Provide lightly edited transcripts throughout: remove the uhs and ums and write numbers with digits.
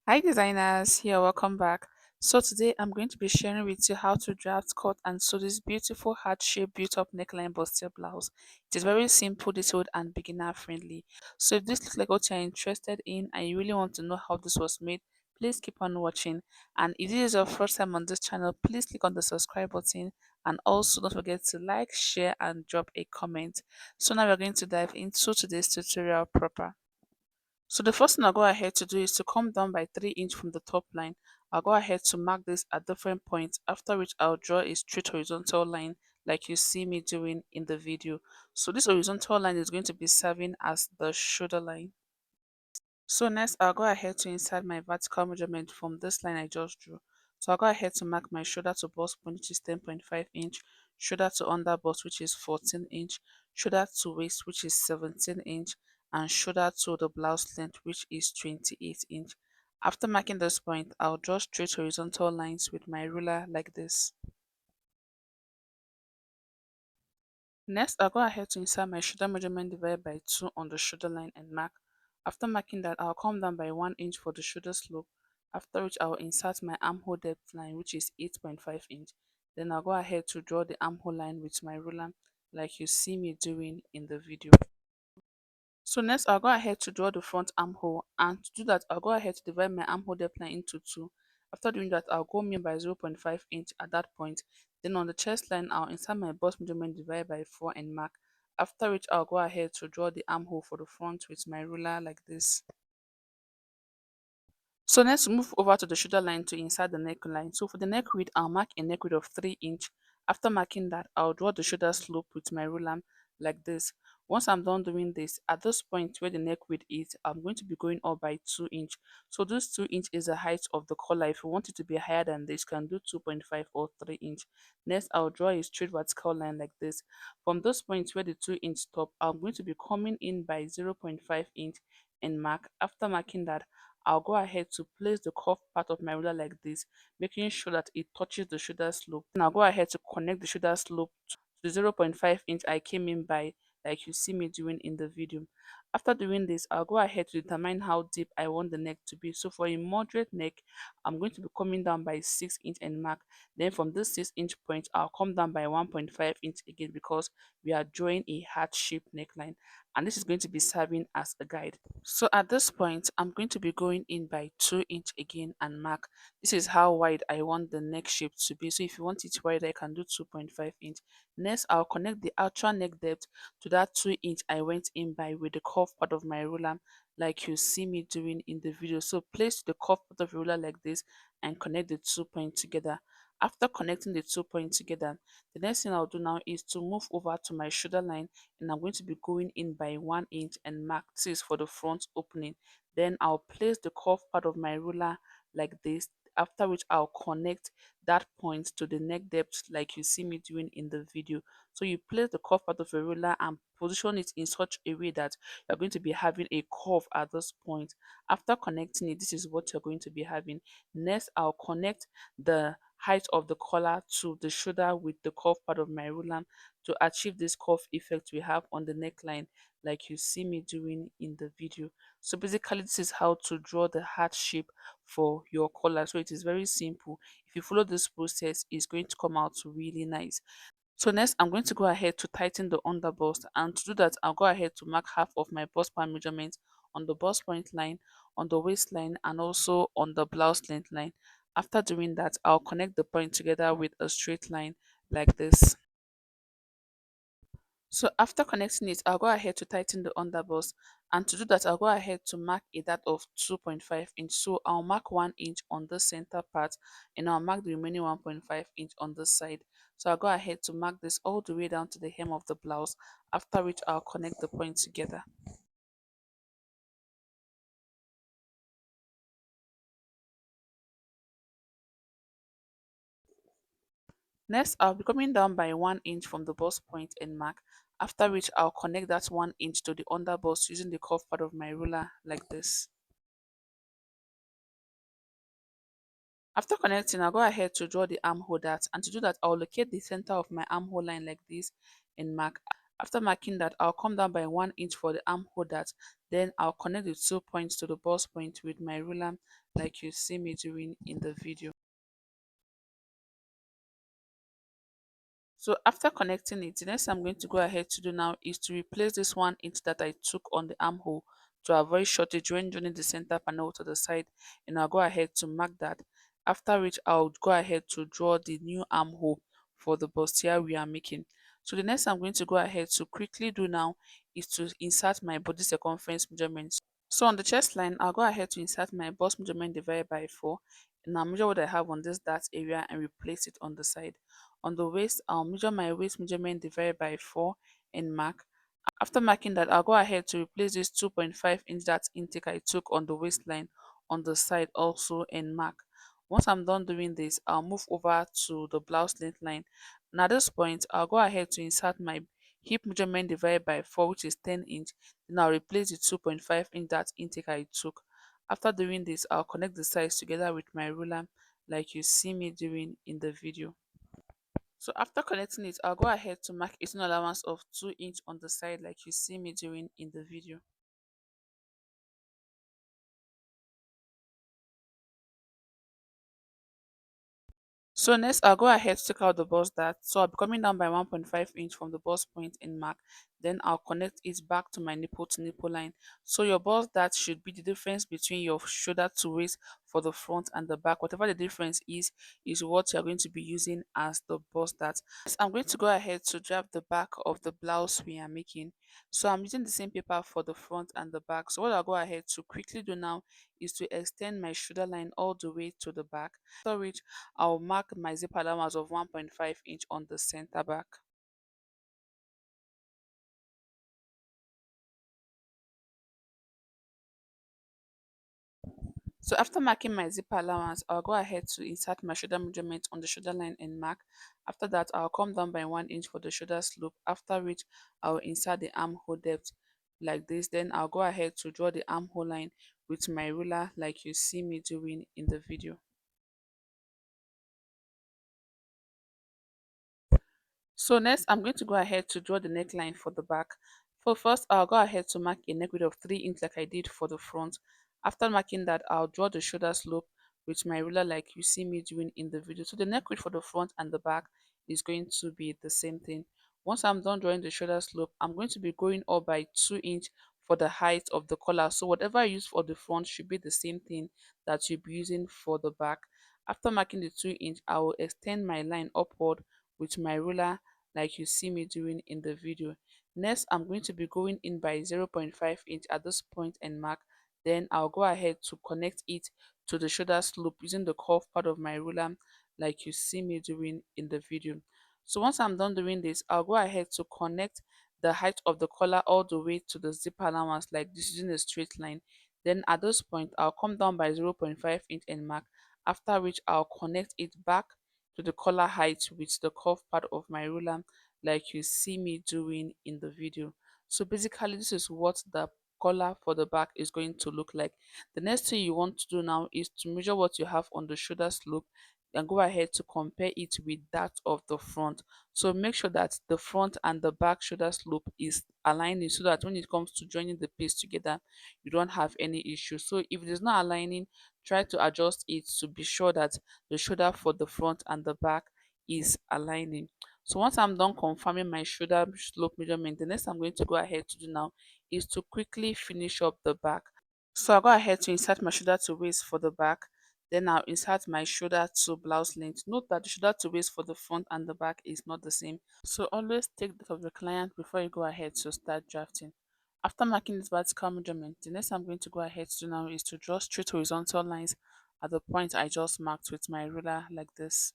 Hi designers, here welcome back. So today I'm going to be sharing with you how to draft, cut and sew this beautiful heart-shaped built-up neckline bustier blouse. It is very simple, detailed and beginner friendly. So if this looks like what you're interested in and you really want to know how this was made, please keep on watching. And if this is your first time on this channel, please click on the subscribe button and also don't forget to like, share and drop a comment. So now we're going to dive into today's tutorial proper. So the first thing I'll go ahead to do is to come down by 3 inch from the top line. I'll go ahead to mark this at different points, after which I'll draw a straight horizontal line like you see me doing in the video. So this horizontal line is going to be serving as the shoulder line. So next I'll go ahead to insert my vertical measurement from this line I just drew. So I'll go ahead to mark my shoulder to bust point, which is 10.5 inch, shoulder to under bust, which is 14 inch, shoulder to waist, which is 17 inch, and shoulder to the blouse length, which is 28 inch. After marking this point, I'll draw straight horizontal lines with my ruler like this. Next, I'll go ahead to insert my shoulder measurement divided by 2 on the shoulder line and mark. After marking that, I'll come down by 1 inch for the shoulder slope, after which I'll insert my armhole depth line, which is 8.5 inch. Then I'll go ahead to draw the armhole line with my ruler like you see me doing in the video. So next I'll go ahead to draw the front armhole, and to do that I'll go ahead to divide my armhole depth line into two. After doing that, I'll go mean by 0.5 inch at that point. Then on the chest line I'll insert my bust measurement divided by 4 and mark. After which I'll go ahead to draw the armhole for the front with my ruler like this. So let's move over to the shoulder line to insert the neckline. So for the neck width, I'll mark a neck width of 3 inch. After marking that, I'll draw the shoulder slope with my ruler like this. Once I'm done doing this, at this point where the neck width is, I'm going to be going up by 2 inch. So this 2 inch is the height of the collar. If you want it to be higher than this, you can do 2.5 or 3 inch. Next, I'll draw a straight vertical line like this. From this point where the 2 inch stop, I'm going to be coming in by 0.5 inch and mark. After marking that, I'll go ahead to place the curved part of my ruler like this, making sure that it touches the shoulder slope. Then I'll go ahead to connect the shoulder slope to the 0.5 inch I came in by, like you see me doing in the video. After doing this, I'll go ahead to determine how deep I want the neck to be. So for a moderate neck, I'm going to be coming down by 6 inch and mark. Then from this 6 inch point, I'll come down by 1.5 inch again because we are drawing a heart-shaped neckline, and this is going to be serving as a guide. So at this point, I'm going to be going in by 2 inch again and mark. This is how wide I want the neck shape to be. So if you want it wider, I can do 2.5 inch. Next, I'll connect the actual neck depth to that 2 inch I went in by with the curved part of my ruler like you see me doing in the video. So place the curved part of your ruler like this and connect the 2 points together. After connecting the 2 points together, the next thing I'll do now is to move over to my shoulder line, and I'm going to be going in by 1 inch and mark this for the front opening. Then I'll place the curved part of my ruler like this, after which I'll connect that point to the neck depth like you see me doing in the video. So you place the curved part of your ruler and position it in such a way that you're going to be having a curve at this point. After connecting it, this is what you're going to be having. Next, I'll connect the height of the collar to the shoulder with the curved part of my ruler to achieve this curve effect we have on the neckline like you see me doing in the video. So basically this is how to draw the heart shape for your collar. So it is very simple. If you follow this process, it's going to come out really nice. So next I'm going to go ahead to tighten the under bust, and to do that I'll go ahead to mark half of my bust part measurement on the bust point line, on the waistline and also on the blouse length line. After doing that, I'll connect the point together with a straight line like this. So after connecting it, I'll go ahead to tighten the underbust, and to do that I'll go ahead to mark a depth of 2.5 inch. So I'll mark 1 inch on the center part and I'll mark the remaining 1.5 inch on this side. So I'll go ahead to mark this all the way down to the hem of the blouse, after which I'll connect the points together. Next, I'll be coming down by 1 inch from the bust point and mark, after which I'll connect that 1 inch to the underbust using the curved part of my ruler like this. After connecting, I'll go ahead to draw the armhole dart, and to do that, I'll locate the center of my armhole line like this and mark. After marking that, I'll come down by 1 inch for the armhole that. Then I'll connect the 2 points to the bust point with my ruler like you see me doing in the video. So after connecting it, the next I'm going to go ahead to do now is to replace this 1 inch that I took on the armhole to avoid shortage when joining the center panel to the side, and I'll go ahead to mark that. After which I'll go ahead to draw the new armhole for the bustier we are making. So the next I'm going to go ahead to quickly do now is to insert my body circumference measurements. So on the chest line, I'll go ahead to insert my bust measurement divided by 4, and I'll measure what I have on this dart area and replace it on the side. On the waist, I'll measure my waist measurement divided by 4 and mark. After marking that, I'll go ahead to replace this 2.5 inch dart intake I took on the waistline on the side also and mark. Once I'm done doing this, I'll move over to the blouse length line. And at this point, I'll go ahead to insert my hip measurement divided by 4, which is 10 inch. Then I'll replace the 2.5 inch dart intake I took. After doing this, I'll connect the sides together with my ruler like you see me doing in the video. So after connecting it, I'll go ahead to mark a seam allowance of 2 inch on the side like you see me doing in the video. So next I'll go ahead to take out the bust dart. So I'll be coming down by 1.5 inch from the bust point in mark. Then I'll connect it back to my nipple to nipple line. So your bust dart should be the difference between your shoulder to waist for the front and the back. Whatever the difference is what you're going to be using as the bust dart. Next, I'm going to go ahead to draft the back of the blouse we are making. So I'm using the same paper for the front and the back. So what I'll go ahead to quickly do now is to extend my shoulder line all the way to the back. After which I'll mark my zip allowance of 1.5 inch on the center back. So after marking my zip allowance, I'll go ahead to insert my shoulder measurement on the shoulder line and mark. After that, I'll come down by 1 inch for the shoulder slope, after which I'll insert the armhole depth like this. Then I'll go ahead to draw the armhole line with my ruler like you see me doing in the video. So next, I'm going to go ahead to draw the neckline for the back. For first, I'll go ahead to mark a neck width of 3 inch like I did for the front. After marking that, I'll draw the shoulder slope with my ruler like you see me doing in the video. So the neck width for the front and the back is going to be the same thing. Once I'm done drawing the shoulder slope, I'm going to be going up by 2 inch for the height of the collar. So whatever I use for the front should be the same thing that you'll be using for the back. After marking the 2 inch, I will extend my line upward with my ruler like you see me doing in the video. Next, I'm going to be going in by 0.5 inch at this point and mark. Then I'll go ahead to connect it to the shoulder slope using the curved part of my ruler like you see me doing in the video. So once I'm done doing this, I'll go ahead to connect the height of the collar all the way to the zip allowance like this using a straight line. Then at this point, I'll come down by 0.5 inch and mark, after which I'll connect it back to the collar height with the curved part of my ruler like you see me doing in the video. So basically this is what the collar for the back is going to look like. The next thing you want to do now is to measure what you have on the shoulder slope and go ahead to compare it with that of the front. So make sure that the front and the back shoulder slope is aligning so that when it comes to joining the piece together, you don't have any issue. So if it is not aligning, try to adjust it to be sure that the shoulder for the front and the back is aligning. So once I'm done confirming my shoulder slope measurement, the next I'm going to go ahead to do now is to quickly finish up the back. So I'll go ahead to insert my shoulder to waist for the back. Then I'll insert my shoulder to blouse length. Note that the shoulder to waist for the front and the back is not the same. So always take that of the client before you go ahead to start drafting. After marking this vertical measurement, the next I'm going to go ahead to do now is to draw straight horizontal lines at the point I just marked with my ruler like this.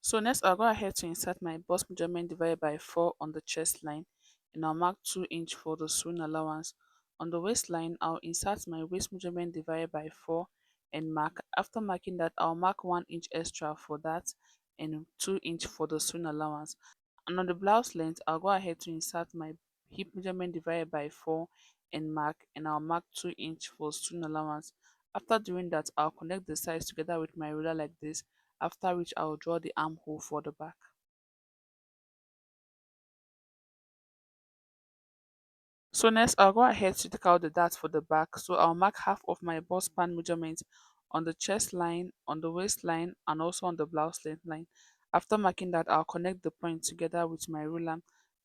So next I'll go ahead to insert my bust measurement divided by 4 on the chest line, and I'll mark 2 inch for the sewing allowance. On the waistline, I'll insert my waist measurement divided by 4 and mark. After marking that, I'll mark 1 inch extra for that and 2 inch for the sewing allowance. And on the blouse length, I'll go ahead to insert my hip measurement divided by 4 and mark, and I'll mark 2 inch for sewing allowance. After doing that, I'll connect the sides together with my ruler like this, after which I'll draw the armhole for the back. So next, I'll go ahead to take out the dart for the back. So I'll mark half of my bust span measurement on the chest line, on the waistline, and also on the blouse length line. After marking that, I'll connect the point together with my ruler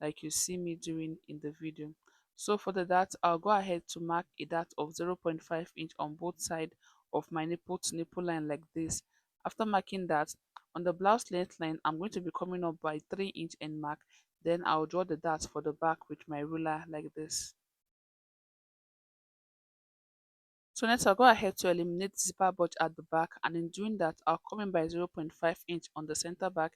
like you see me doing in the video. So for the dart, I'll go ahead to mark a dart of 0.5 inch on both sides of my nipple to nipple line like this. After marking that, on the blouse length line, I'm going to be coming up by 3 inch end mark, then I'll draw the dots for the back with my ruler like this. So next I'll go ahead to eliminate zipper bulge at the back, and in doing that I'll come in by 0.5 inch on the center back,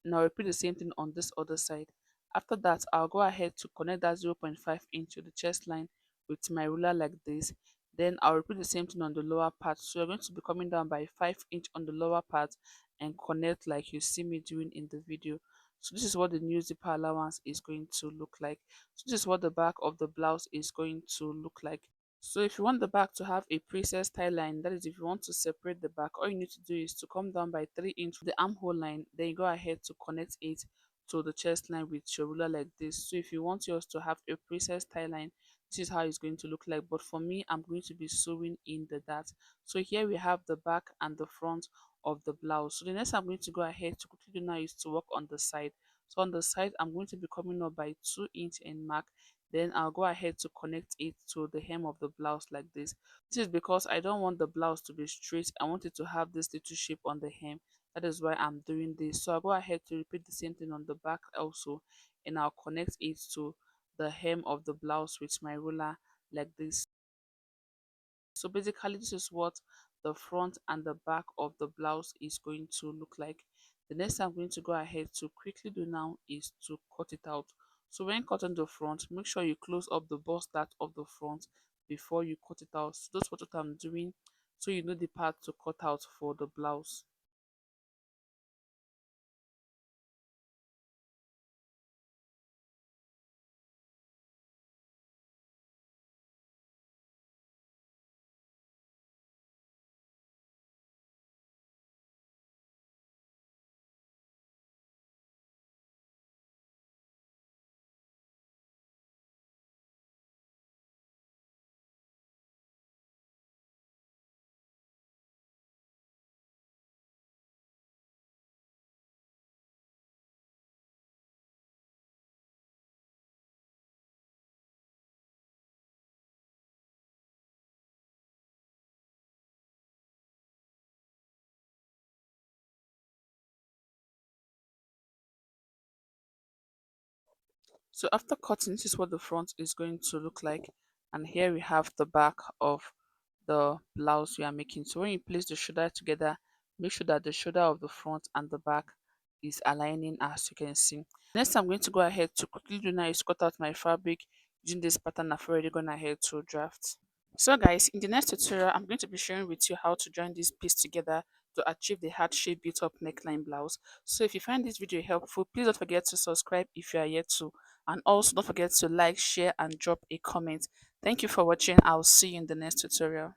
and I'll repeat the same thing on this other side. After that I'll go ahead to connect that 0.5 inch to the chest line with my ruler like this. Then I'll repeat the same thing on the lower part. So you're going to be coming down by 5 inch on the lower part and connect like you see me doing in the video. So this is what the new zipper allowance is going to look like. So this is what the back of the blouse is going to look like. So if you want the back to have a princess tie line, that is if you want to separate the back, all you need to do is to come down by 3 inch to the armhole line, then you go ahead to connect it to the chest line with your ruler like this. So if you want yours to have a princess tie line, this is how it's going to look like. But for me, I'm going to be sewing in the dart. So here we have the back and the front of the blouse. So the next I'm going to go ahead to quickly do now is to work on the side. So on the side, I'm going to be coming up by 2 inch and mark, then I'll go ahead to connect it to the hem of the blouse like this. This is because I don't want the blouse to be straight. I want it to have this little shape on the hem. That is why I'm doing this. So I'll go ahead to repeat the same thing on the back also, and I'll connect it to the hem of the blouse with my ruler like this. So basically this is what the front and the back of the blouse is going to look like. The next I'm going to go ahead to quickly do now is to cut it out. So when cutting the front, make sure you close up the bust dart of the front before you cut it out. So that's what I'm doing, so you know the part to cut out for the blouse. So after cutting, this is what the front is going to look like. And here we have the back of the blouse we are making. So when you place the shoulder together, make sure that the shoulder of the front and the back is aligning as you can see. Next, I'm going to go ahead to quickly do now is cut out my fabric using this pattern I've already gone ahead to draft. So guys, in the next tutorial, I'm going to be sharing with you how to join this piece together to achieve the heart shape built up neckline blouse. So if you find this video helpful, please don't forget to subscribe if you are yet to, and also don't forget to like, share and drop a comment. Thank you for watching. I'll see you in the next tutorial.